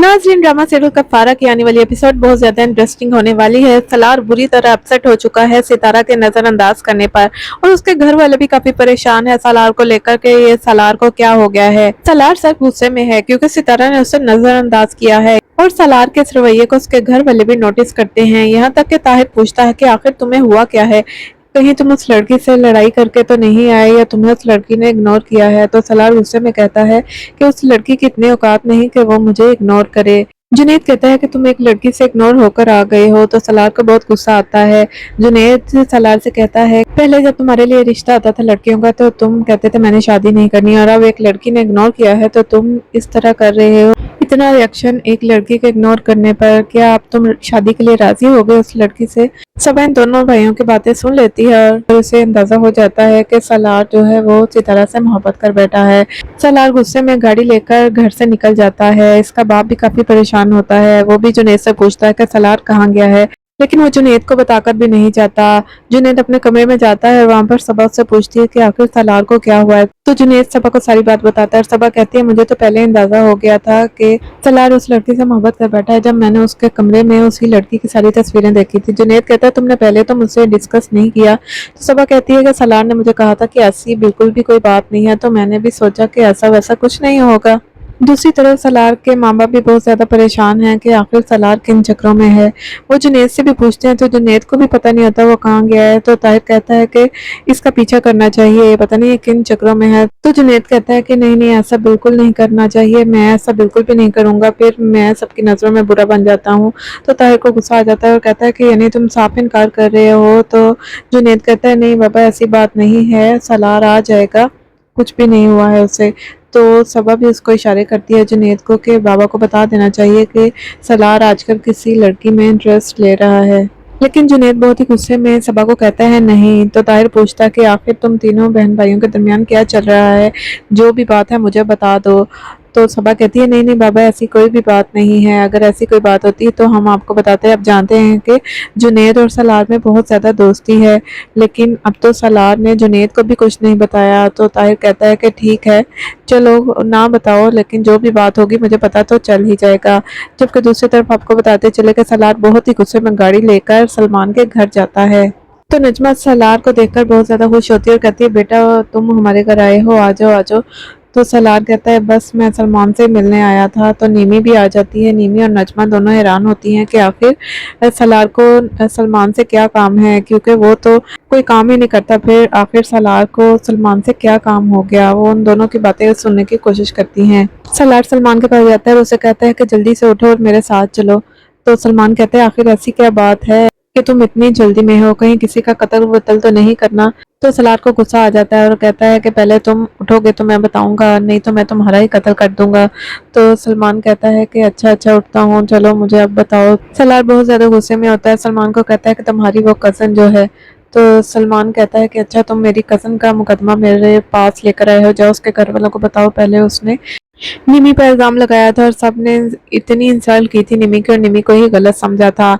नाज़रीन, drama serial कफ़ारा की आने वाली एपिसोड बहुत ज़्यादा इंटरेस्टिंग होने वाली है। सलार बुरी तरह अपसेट हो चुका है सितारा के नज़रअंदाज करने पर, और उसके घर वाले भी काफ़ी परेशान है सलार को लेकर के ये सलार को क्या हो गया है। सलार सर गुस्से में है क्योंकि सितारा ने उसे नज़रअंदाज किया है, और सलार के इस रवैये को उसके घर वाले भी नोटिस करते हैं। यहाँ तक कि ताहिर पूछता है कि आखिर तुम्हें हुआ क्या है, कहीं तुम उस लड़की से लड़ाई करके तो नहीं आए या तुम्हें उस लड़की ने इग्नोर किया है। तो सलार गुस्से में कहता है कि उस लड़की की इतनी औकात नहीं कि वो मुझे इग्नोर करे। जुनैद कहता है कि तुम एक लड़की से इग्नोर होकर आ गए हो। तो सलार को बहुत गुस्सा आता है। जुनैद सलार से कहता है, पहले जब तुम्हारे लिए रिश्ता आता था लड़कियों का तो तुम कहते थे मैंने शादी नहीं करनी, और अब एक लड़की ने इग्नोर किया है तो तुम इस तरह कर रहे हो। इतना रिएक्शन एक लड़की के इग्नोर करने पर, क्या अब तुम शादी के लिए राजी हो गए उस लड़की से। सबा इन दोनों भाइयों की बातें सुन लेती है और उसे अंदाजा हो जाता है कि सलार जो है वो सितारा से मोहब्बत कर बैठा है। सलार गुस्से में गाड़ी लेकर घर से निकल जाता है। इसका बाप भी काफी परेशान होता है। वो भी जुनैद से पूछता है कि सलार कहाँ गया है, लेकिन वो जुनैद को बताकर भी नहीं जाता। जुनैद अपने कमरे में जाता है, वहां पर सबा उससे पूछती है कि आखिर सलार को क्या हुआ है। तो जुनैद सबा को सारी बात बताता है, और सबा कहती है मुझे तो पहले अंदाजा हो गया था कि सलार उस लड़की से मोहब्बत कर बैठा है, जब मैंने उसके कमरे में उसी लड़की की सारी तस्वीरें देखी थी। जुनैद कहता है तुमने पहले तो मुझसे डिस्कस नहीं किया। तो सबा कहती है कि सलार ने मुझे कहा था कि ऐसी बिल्कुल भी कोई बात नहीं है, तो मैंने भी सोचा कि ऐसा वैसा कुछ नहीं होगा। दूसरी तरफ सलार के माँ बाप भी बहुत ज्यादा परेशान हैं कि आखिर सलार किन चक्रों में है। वो जुनैद से भी पूछते हैं तो जुनैद को भी पता नहीं होता वो कहाँ गया है। तो ताहिर कहता है कि इसका पीछा करना चाहिए, ये पता नहीं ये किन चक्रों में है। तो जुनैद कहता है कि नहीं नहीं, ऐसा बिल्कुल नहीं करना चाहिए, मैं ऐसा बिल्कुल भी नहीं करूंगा, फिर मैं सबकी नजरों में बुरा बन जाता हूँ। तो ताहिर को गुस्सा आ जाता है और कहता है कि यानी तुम साफ इनकार कर रहे हो। तो जुनैद कहता है नहीं बाबा, ऐसी बात नहीं है, सलार आ जाएगा, कुछ भी नहीं हुआ है उसे। तो सबा भी उसको इशारे करती है जुनैद को कि बाबा को बता देना चाहिए कि सलार आजकल किसी लड़की में इंटरेस्ट ले रहा है। लेकिन जुनैद बहुत ही गुस्से में सबा को कहता है नहीं। तो ताहिर पूछता है कि आखिर तुम तीनों बहन भाइयों के दरमियान क्या चल रहा है, जो भी बात है मुझे बता दो। तो सबा कहती है नहीं नहीं बाबा, ऐसी कोई भी बात नहीं है, अगर ऐसी कोई बात होती तो हम आपको बताते। अब जानते हैं कि जुनैद और सलार में बहुत ज़्यादा दोस्ती है, लेकिन अब तो सलार ने जुनैद को भी कुछ नहीं बताया। तो ताहिर कहता है कि ठीक है, चलो ना बताओ, लेकिन जो भी बात होगी मुझे पता तो चल ही जाएगा। जबकि दूसरी तरफ आपको बताते चले कि सलार बहुत ही गुस्से में गाड़ी लेकर सलमान के घर जाता है। तो नजमा सलार को देखकर बहुत ज़्यादा खुश होती है और कहती है बेटा तुम हमारे घर आए हो, आ जाओ आ जाओ। तो सलार कहता है बस मैं सलमान से मिलने आया था। तो नीमी भी आ जाती है। नीमी और नजमा दोनों हैरान होती हैं कि आखिर सलार को सलमान से क्या काम है, क्योंकि वो तो कोई काम ही नहीं करता, फिर आखिर सलार को सलमान से क्या काम हो गया। वो उन दोनों की बातें सुनने की कोशिश करती हैं। सलार सलमान के पास जाता है और उसे कहता है कि जल्दी से उठो और मेरे साथ चलो। तो सलमान कहते हैं आखिर ऐसी क्या बात है कि तुम इतनी जल्दी में हो, कहीं किसी का कत्ल वतल तो नहीं करना। तो सलार को गुस्सा आ जाता है और कहता है कि पहले तुम उठोगे तो मैं बताऊंगा, नहीं तो मैं तुम्हारा ही कत्ल कर दूंगा। तो सलमान कहता है कि अच्छा अच्छा उठता हूँ, चलो मुझे अब बताओ। सलार बहुत ज्यादा गुस्से में होता है। सलमान को कहता है कि तुम्हारी वो कजन जो है। तो सलमान कहता है कि अच्छा तुम मेरी कजन का मुकदमा मेरे पास लेकर आए हो, जाओ उसके घर वालों को बताओ पहले उसने निमी पर इल्जाम लगाया था और सबने इतनी इंसल्ट की थी निमी की, और निमी को ही गलत समझा था।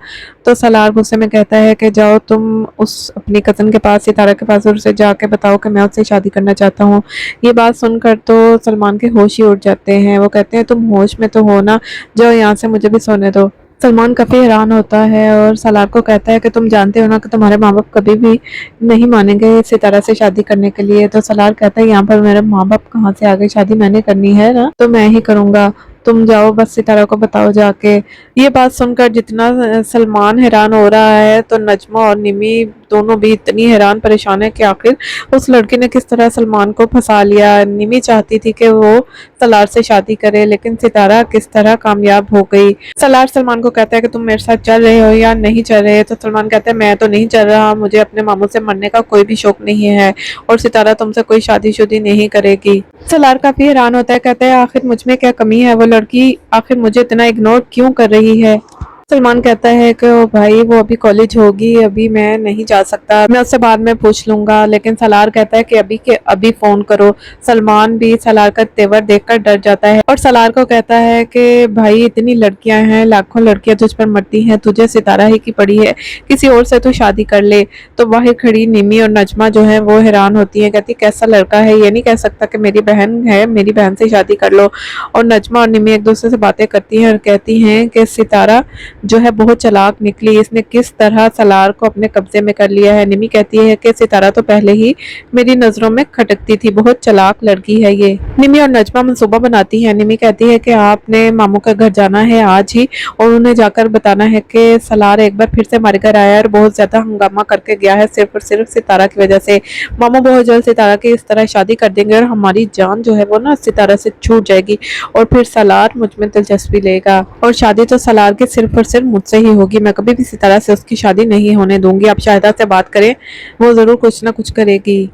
तो सलार गुस्से में कहता है कि जाओ तुम उस अपनी कज़न के पास, सितारा के पास, और उसे जाके बताओ कि मैं उससे शादी करना चाहता हूँ। ये बात सुनकर तो सलमान के होश ही उड़ जाते हैं। वो कहते हैं तुम होश में तो हो ना, जाओ यहाँ से, मुझे भी सोने दो। सलमान काफ़ी हैरान होता है और सलार को कहता है कि तुम जानते हो ना कि तुम्हारे माँ बाप कभी भी नहीं मानेंगे सितारा से शादी करने के लिए। तो सलार कहता है यहाँ पर मेरे माँ बाप कहाँ से आ गए, शादी मैंने करनी है ना तो मैं ही करूँगा, तुम जाओ बस सितारा को बताओ जाके। ये बात सुनकर जितना सलमान हैरान हो रहा है, तो नजमा और निमी दोनों भी इतनी हैरान परेशान है कि आखिर उस लड़की ने किस तरह सलमान को फंसा लिया। निमी चाहती थी कि वो सलार से शादी करे, लेकिन सितारा किस तरह कामयाब हो गई। सलार सलमान को कहता है कि तुम मेरे साथ चल रहे हो या नहीं चल रहे। तो सलमान कहता है मैं तो नहीं चल रहा, मुझे अपने मामू से मरने का कोई भी शौक नहीं है, और सितारा तुमसे कोई शादी नहीं करेगी। सलार काफी हैरान होता है, कहता है आखिर मुझ में क्या कमी है, वो लड़की आखिर मुझे इतना इग्नोर क्यों कर रही है। सलमान कहता है कि ओ भाई वो अभी कॉलेज होगी, अभी मैं नहीं जा सकता, मैं उससे बाद में पूछ लूंगा। लेकिन सलार कहता है कि अभी के अभी फोन करो। सलमान भी सलार का तेवर देखकर डर जाता है और सलार को कहता है कि भाई इतनी लड़कियां हैं, लाखों लड़कियां तुझ पर मरती हैं, तुझे सितारा ही की पड़ी है, किसी और से तू शादी कर ले। तो बाहर खड़ी निमी और नजमा जो है वो हैरान होती है, कहती कैसा लड़का है, ये नहीं कह सकता कि मेरी बहन है, मेरी बहन से शादी कर लो। और नजमा और निमी एक दूसरे से बातें करती हैं और कहती हैं कि सितारा जो है बहुत चालाक निकली, इसने किस तरह सलार को अपने कब्जे में कर लिया है। निमी कहती है कि सितारा तो पहले ही मेरी नजरों में खटकती थी, बहुत चालाक लड़की है ये। निमी और नजमा मंसूबा बनाती है। निमी कहती है कि आपने मामू का घर जाना है आज ही और उन्हें जाकर बताना है कि सलार एक बार फिर से हमारे घर आया और बहुत ज्यादा हंगामा करके गया है, सिर्फ और सिर्फ सितारा की वजह से। मामू बहुत जल्द सितारा की इस तरह शादी कर देंगे और हमारी जान जो है वो ना सितारा से छूट जाएगी और फिर सलार मुझ में दिलचस्पी लेगा और शादी तो सलार की सिर्फ और सिर्फ मुझसे ही होगी, मैं कभी भी सितारा से उसकी शादी नहीं होने दूंगी। आप शाहिदा से बात करें, वो जरूर कुछ ना कुछ करेगी।